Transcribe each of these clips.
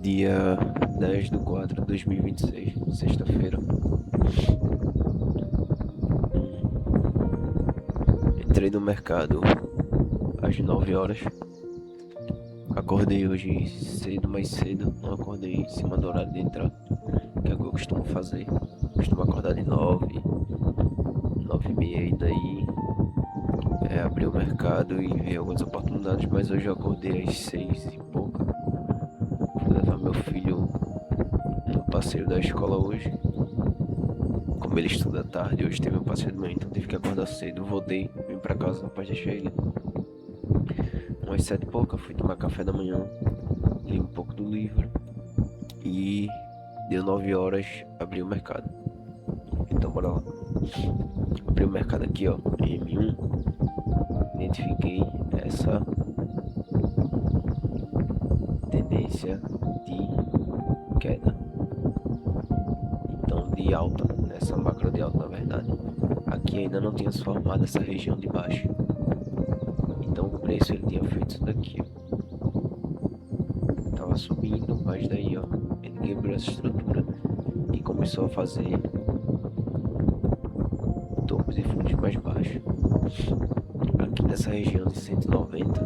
Dia 10/4/2026, sexta-feira. Entrei no mercado às 9 horas. Acordei hoje cedo, mais cedo. Não acordei em cima do horário de entrar, que é o que eu costumo fazer. Costumo acordar de 9, 9h30 e daí abrir o mercado e ver algumas oportunidades. Mas hoje eu acordei às 6 e pouca. Fui levar meu filho no passeio da escola hoje. Como ele estuda tarde, hoje teve um passeio de manhã, então tive que acordar cedo. Voltei, vim pra casa pra deixar ele. Umas 7 e pouca, fui tomar café da manhã, li um pouco do livro e deu 9 horas, abri o mercado. Então bora lá. Abri o mercado aqui, ó, M1. Identifiquei essa tendência de queda. Então de alta, nessa macro de alta na verdade. Aqui ainda não tinha se formado essa região de baixo. Então o preço ele tinha feito isso daqui, ó. Tava subindo, mas daí, ó, ele quebrou essa estrutura e começou a fazer topos e fundos mais baixos. Aqui nessa região de 190,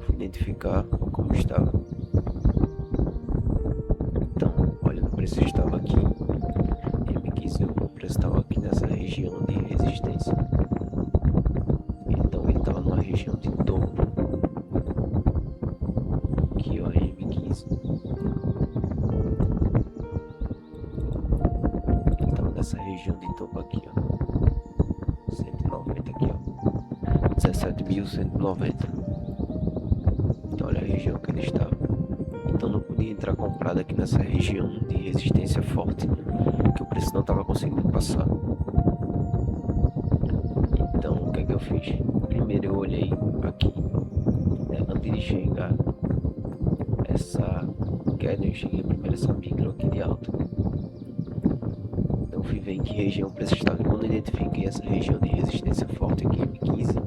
fui identificar como estava. Então, olha, o preço estava aqui, M15, o preço estava aqui nessa região de resistência. Então ele estava numa região de topo. Aqui, ó, M15. Ele estava nessa região de topo aqui, ó. 190 aqui, ó. 17.190. Então olha a região que ele estava. Então não podia entrar comprado aqui nessa região de resistência forte, que o preço não estava conseguindo passar. Então o que é que eu fiz? Primeiro eu olhei aqui, né, antes de enxergar essa queda, eu enxerguei primeiro essa micro aqui de alta. Então fui ver em que região o preço estava. Quando eu identifiquei essa região de resistência forte aqui, M15,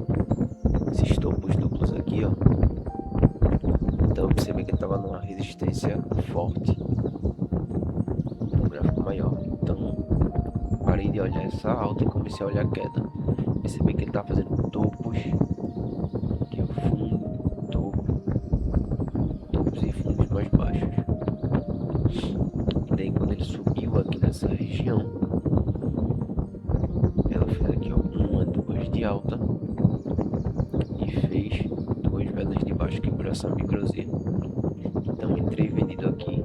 esses topos duplos aqui, ó. Então eu percebi que ele estava numa resistência forte, no gráfico maior. Então parei de olhar essa alta e comecei a olhar a queda. Percebi que ele estava fazendo topos, que é o fundo, topo, topos e fundos mais baixos. E daí quando ele subiu aqui nessa região, ela fez aqui, ó, uma, duas de alta e fez duas velas de baixo, quebrou essa microzinha. Então entrei vendido aqui.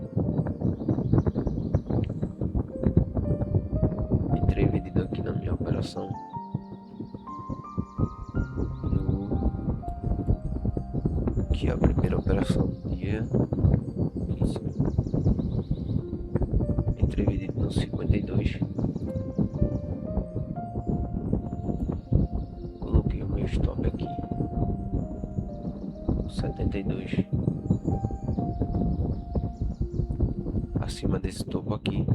Entrei vendido aqui na minha operação. Que é a primeira operação do dia. Isso. Entrei vendido no 52. Coloquei o meu stop aqui. 72. Acima desse topo aqui.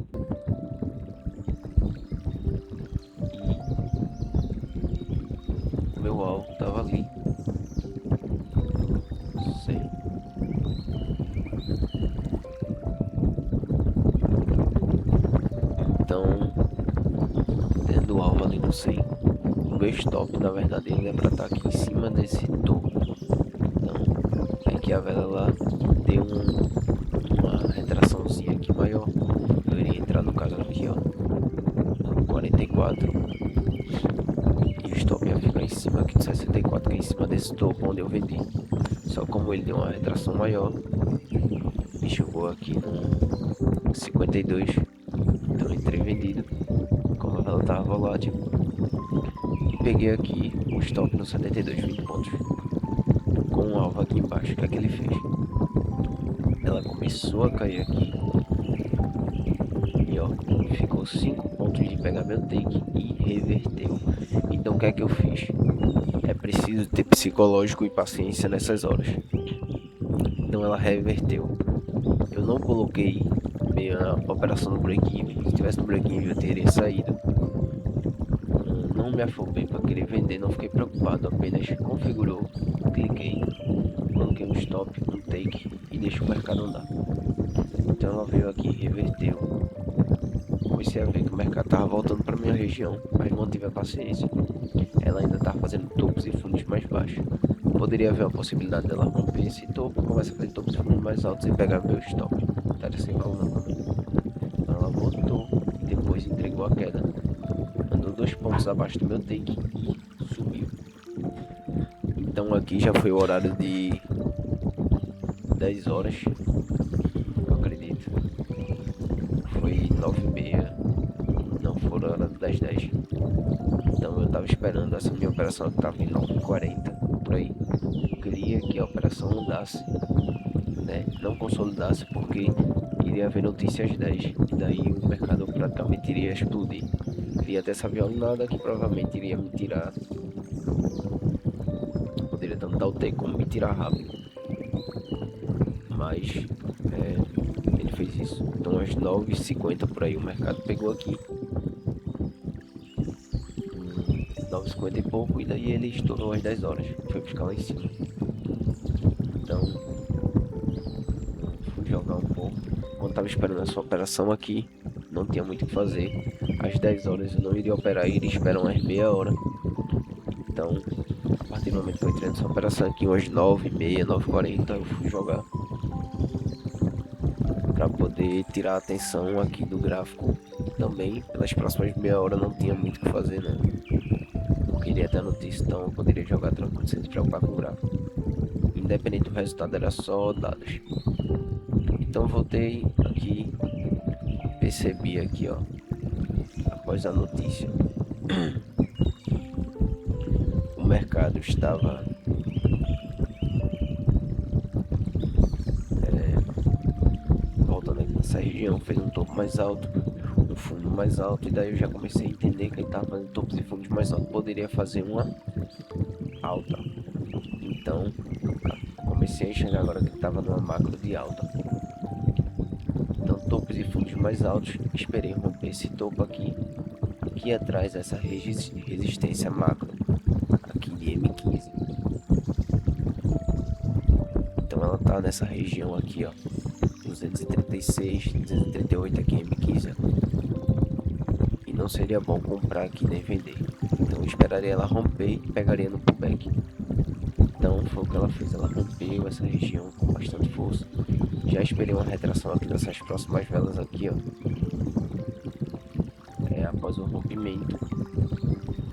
E o meu alvo tava ali. 100. Então, tendo o alvo ali no 100, o meu stop, na verdade, ele é pra estar aqui em cima desse topo. Então, aqui a vela lá deu uma retraçãozinha aqui maior. Eu iria entrar no caso aqui, ó, no 44. E o stop ia ficar em cima aqui de 64, que é em cima desse topo onde eu vendi. Só como ele deu uma retração maior, me chegou aqui no 52. Então entrei vendido, como ela estava volátil, e peguei aqui o stop no 72, 20 pontos, com um alvo aqui embaixo. O que é que ele fez? Ela começou a cair aqui e ó, ficou 5 pontos de pegar meu take e reverteu. Então o que é que eu fiz? É preciso ter psicológico e paciência nessas horas. Então ela reverteu. Eu não coloquei minha operação no break-even. Se tivesse no break-even eu teria saído. Não me afobei para querer vender, não fiquei preocupado, apenas configurou, cliquei, coloquei coloquei um stop, um take e deixei o mercado andar. Então ela veio aqui e reverteu. Comecei a ver que o mercado tava voltando para minha região, mas mantive a paciência. Ela ainda tá fazendo topos e fundos mais baixos. Poderia haver a possibilidade dela romper esse topo, começar a fazer topos e fundos mais altos e pegar meu stop. Estaria sem problema também. Então ela botou e depois entregou a queda. Andou 2 pontos abaixo do meu take e subiu. Então aqui já foi o horário de 10 horas, eu acredito. Foi 9h30, não, foram horas das 10. Então eu tava esperando essa minha operação que tava em 9h40, por aí. Eu queria que a operação andasse, né? Não consolidasse, porque iria haver notícia às 10. E daí o mercado praticamente iria explodir. Iria ter essa violada que provavelmente iria me tirar. Poderia tanto dar o take como me tirar rápido. Mas ele fez isso. Então às 9h50 por aí o mercado pegou aqui. 9h50 e pouco, e daí ele estourou às 10 horas. Foi buscar lá em cima. Então fui jogar um pouco. Quando tava esperando essa operação aqui, não tinha muito o que fazer. Às 10 horas eu não iria operar, iria esperar umas meia hora. Então, a partir do momento que eu entrei nessa operação aqui, umas 9h30, 9h40, eu fui jogar. Pra poder tirar a atenção aqui do gráfico. Também, pelas próximas meia hora não tinha muito o que fazer, né? Não queria ter notícia, então eu poderia jogar tranquilo sem se preocupar com o gráfico. Independente do resultado, era só dados. Então voltei aqui, percebi aqui, ó, após a notícia, o mercado estava voltando aqui nessa região, fez um topo mais alto, um fundo mais alto, e daí eu já comecei a entender que ele estava fazendo topos e fundos mais altos, poderia fazer uma alta. Então comecei a enxergar agora que ele estava numa macro de alta. Então topos e fundos mais altos, esperei romper esse topo aqui. Aqui atrás essa resistência macro aqui de M15. Então ela tá nessa região aqui, ó, 236, 238 aqui M15. E não seria bom comprar aqui nem vender. Então eu esperaria ela romper e pegaria no pullback. Então foi o que ela fez, ela rompeu essa região com bastante força. Já esperei uma retração aqui dessas próximas velas aqui, ó. Após o rompimento,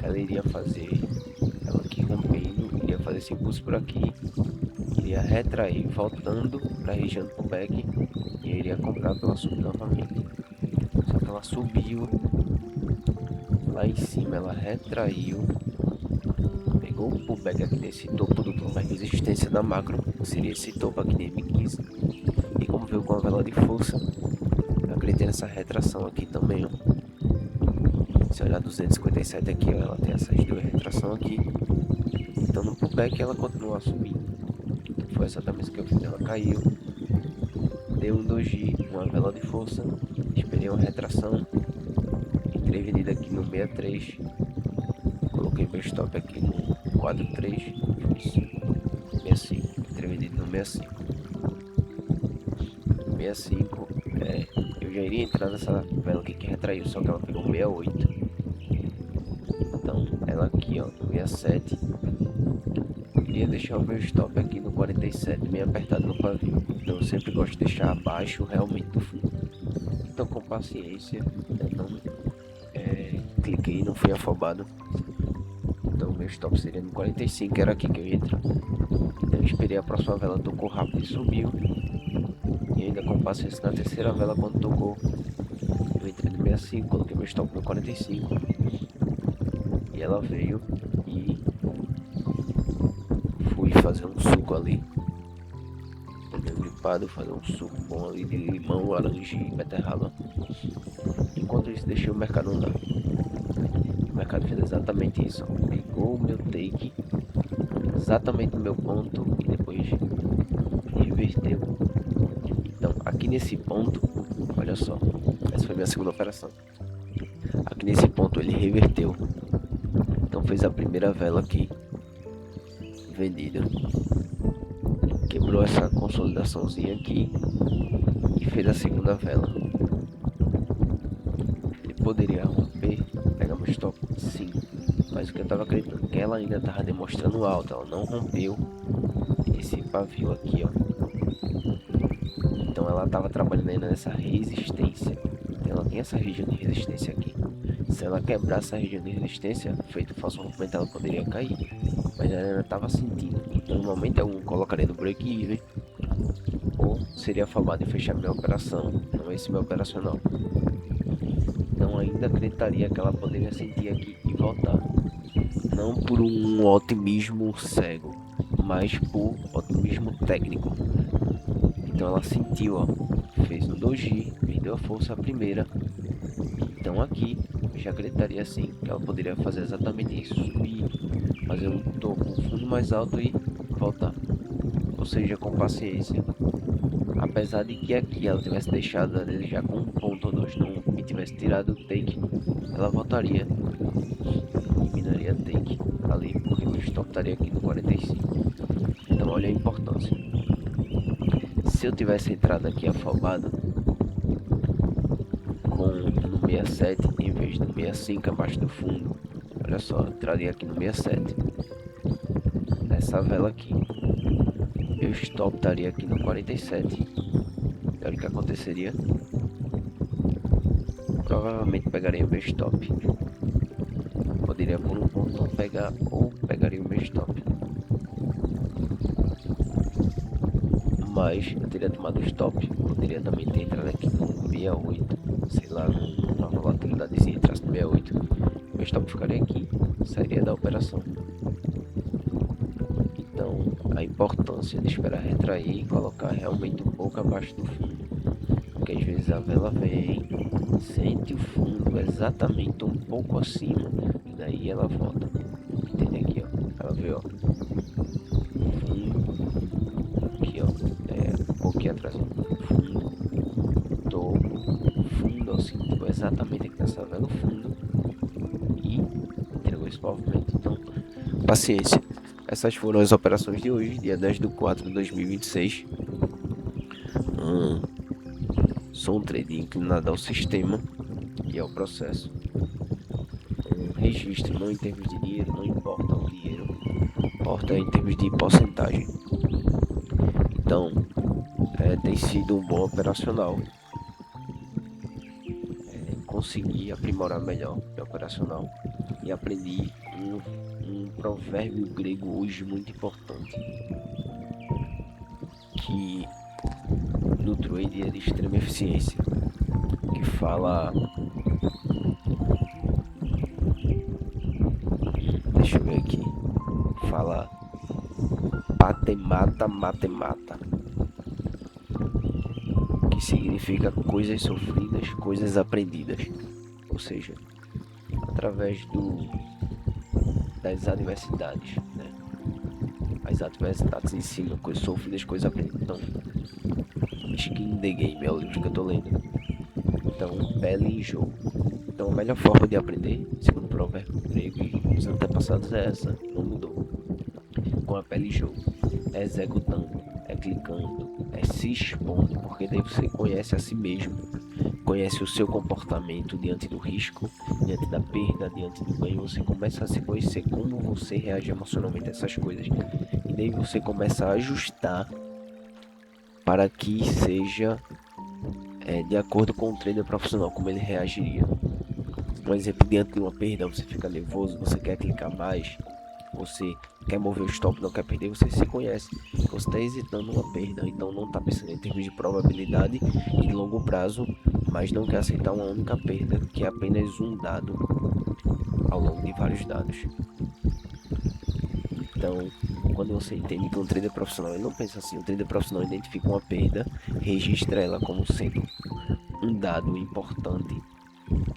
ela iria fazer, ela aqui rompendo, iria fazer esse impulso por aqui, iria retrair, voltando para a região do pullback e iria comprar pela sub novamente. Só que ela subiu lá em cima, ela retraiu, pegou o pullback aqui nesse topo do topo, a resistência da macro, que seria esse topo aqui de M15, e como veio com a vela de força, eu acreditei nessa retração aqui também, ó. Se olhar 257 aqui, ó, ela tem essas duas retrações aqui. Então no pullback ela continua a subir. Foi exatamente o que eu fiz, ela caiu. Deu um doji, uma vela de força. Esperei uma retração. Entrei vendida aqui no 63. Coloquei meu stop aqui no 43. 65. Entrei vendido no 65. 65. Eu já iria entrar nessa vela aqui que retraiu, só que ela pegou 68. Então ela aqui, ó, no 67. Queria deixar o meu stop aqui no 47, meio apertado no pavio. Então eu sempre gosto de deixar abaixo realmente do fundo. Então com paciência, eu não cliquei, não fui afobado. Então meu stop seria no 45, era aqui que eu ia entrar. Então eu esperei a próxima vela, tocou rápido e subiu. E ainda com paciência na terceira vela, quando tocou, eu entrei no 65, coloquei meu stop no 45. E ela veio e fui fazer um suco ali. Deu gripado, fazer um suco bom ali de limão, laranja e beterraba. Enquanto isso, deixei o mercado andar. O mercado fez exatamente isso. Pegou o meu take, exatamente no meu ponto, e depois reverteu. Então, aqui nesse ponto, olha só, essa foi minha segunda operação. Aqui nesse ponto ele reverteu. Então fez a primeira vela aqui vendida. quebrou essa consolidaçãozinha aqui e fez a segunda vela. Ele poderia romper, pegar meu stop? Sim, mas o que eu estava acreditando que ela ainda estava demonstrando alta, ela não rompeu esse pavio aqui, ó. Então ela estava trabalhando ainda nessa resistência. Então ela tem essa região de resistência aqui. Se ela quebrar essa região de resistência, feito falso rompimento, ela poderia cair. Mas ela ainda estava sentindo. Então no momento algum colocaria no break-even, ou seria afobado em fechar minha operação, não esse meu operacional. Então ainda acreditaria que ela poderia sentir aqui e voltar. Não por um otimismo cego, mas por otimismo técnico. Então ela sentiu, ó, fez um doji, perdeu a força a primeira. Então aqui eu já acreditaria sim que ela poderia fazer exatamente isso, subir, fazer um topo, um fundo mais alto e voltar. Ou seja, com paciência. Apesar de que aqui ela tivesse deixado a desejar com um ponto ou dois não e tivesse tirado o take, ela voltaria, eliminaria take ali, porque o stop estaria aqui no 45. Então olha a importância. Se eu tivesse entrado aqui afobado com no 67 em vez do 65 abaixo do fundo, olha só, eu entraria aqui no 67 nessa vela aqui, meu stop estaria aqui no 47. E olha o que aconteceria, provavelmente pegaria meu stop, poderia por um ponto não pegar ou pegaria o meu stop, mas eu teria tomado o stop, poderia também ter entrado aqui no 68, sei lá, numa volatilidadezinha, entrasse no 68, meu stop ficaria aqui, sairia da operação. Então a importância de esperar retrair e colocar realmente um pouco abaixo do fundo, porque às vezes a vela vem, sente o fundo exatamente um pouco acima e daí ela volta, entende aqui, ó, ela veio, ó, fundo, aqui, ó, um pouquinho atrás, ó, fundo, topo, fundo, assim, tipo, exatamente aqui nessa vela, fundo, e entregou esse movimento. Então paciência. Essas foram as operações de hoje, dia 10/4/2026. Sou um trader inclinado ao sistema e ao processo. Um registro não em termos de dinheiro, não importa o dinheiro, importa em termos de porcentagem. Então, tem sido um bom operacional. Consegui aprimorar melhor meu operacional e aprendi um provérbio grego hoje muito importante, que no trade é de extrema eficiência, que fala, deixa eu ver aqui, fala patemata matemata, que significa coisas sofridas, coisas aprendidas, ou seja, através das adversidades, né? As adversidades ensinam coisas sofridas, coisas aprendidas. Então, Skin in the Game é o livro que eu tô lendo. Então, pele em jogo. Então, a melhor forma de aprender, segundo o provérbio grego e os antepassados, é essa, não mudou. Com a pele em jogo, é executando, é clicando, é se expondo, porque daí você conhece a si mesmo, conhece o seu comportamento diante do risco, diante da perda, diante do ganho. Você começa a se conhecer, como você reage emocionalmente a essas coisas, e daí você começa a ajustar para que seja de acordo com o trader profissional, como ele reagiria. Um exemplo, diante de uma perda, você fica nervoso, você quer clicar mais, você quer mover o stop, não quer perder, você se conhece, você está hesitando uma perda, então não está pensando em termos de probabilidade e de longo prazo, mas não quer aceitar uma única perda, que é apenas um dado ao longo de vários dados. Então, quando você entende que um trader profissional, ele não pensa assim, o trader profissional identifica uma perda, registra ela como sendo um dado importante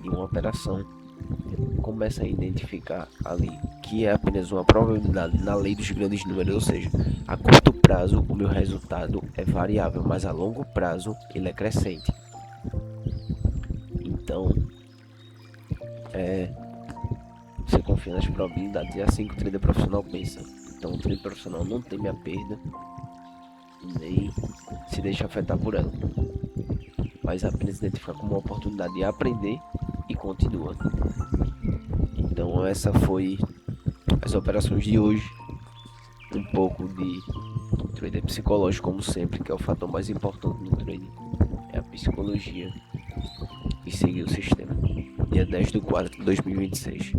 de uma operação, começa a identificar ali que é apenas uma probabilidade na lei dos grandes números, ou seja, a curto prazo o meu resultado é variável, mas a longo prazo ele é crescente. Então, você confia nas probabilidades, é assim que o trader profissional pensa. Então, o trader profissional não teme a perda, se deixa afetar por ela, mas apenas identifica como uma oportunidade de aprender e continua. Então essa foi as operações de hoje, um pouco de trader psicológico como sempre, que é o fator mais importante no trading, é a psicologia e seguir o sistema. Dia 10 de 4 de 2026.